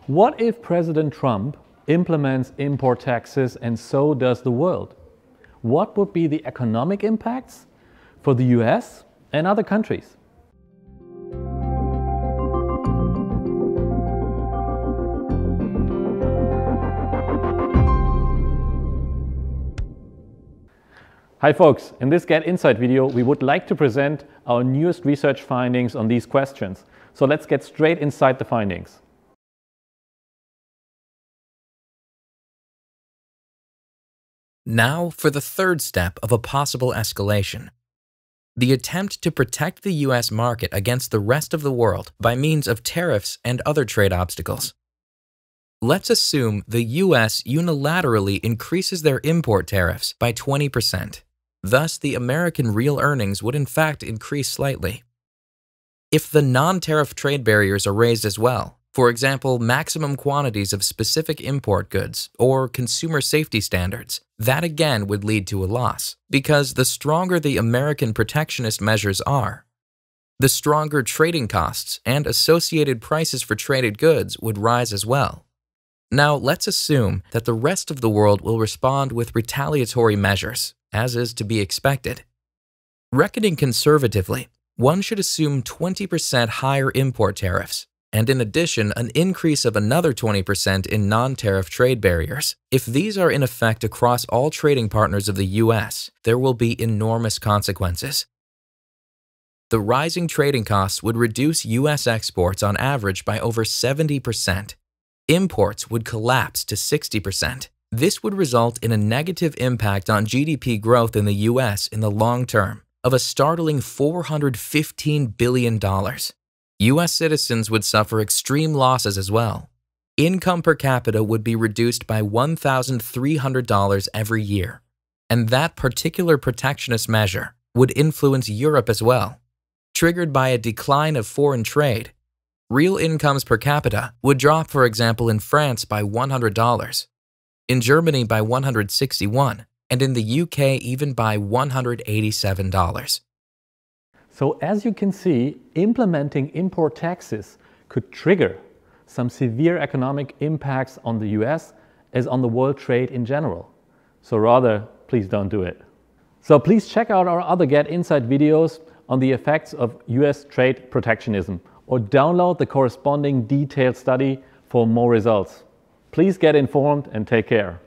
What if President Trump implements import taxes and so does the world? What would be the economic impacts for the US and other countries? Hi folks, in this Get Insight video we would like to present our newest research findings on these questions. So let's get straight inside the findings. Now for the third step of a possible escalation. The attempt to protect the US market against the rest of the world by means of tariffs and other trade obstacles. Let's assume the US unilaterally increases their import tariffs by 20%. Thus, the American real earnings would in fact increase slightly. If the non-tariff trade barriers are raised as well, for example, maximum quantities of specific import goods or consumer safety standards, that again would lead to a loss, because the stronger the American protectionist measures are, the stronger trading costs and associated prices for traded goods would rise as well. Now, let's assume that the rest of the world will respond with retaliatory measures, as is to be expected. Reckoning conservatively, one should assume 20% higher import tariffs, and in addition, an increase of another 20% in non-tariff trade barriers. If these are in effect across all trading partners of the US, there will be enormous consequences. The rising trading costs would reduce US exports on average by over 70%. Imports would collapse to 60%. This would result in a negative impact on GDP growth in the US in the long term of a startling $415 billion. US citizens would suffer extreme losses as well. Income per capita would be reduced by $1,300 every year. And that particular protectionist measure would influence Europe as well. Triggered by a decline of foreign trade, real incomes per capita would drop, for example, in France by $100, in Germany by $161, and in the UK even by $187. So as you can see, implementing import taxes could trigger some severe economic impacts on the US as on the world trade in general. So rather, please don't do it. So please check out our other Get Insight videos on the effects of US trade protectionism, or download the corresponding detailed study for more results. Please get informed and take care.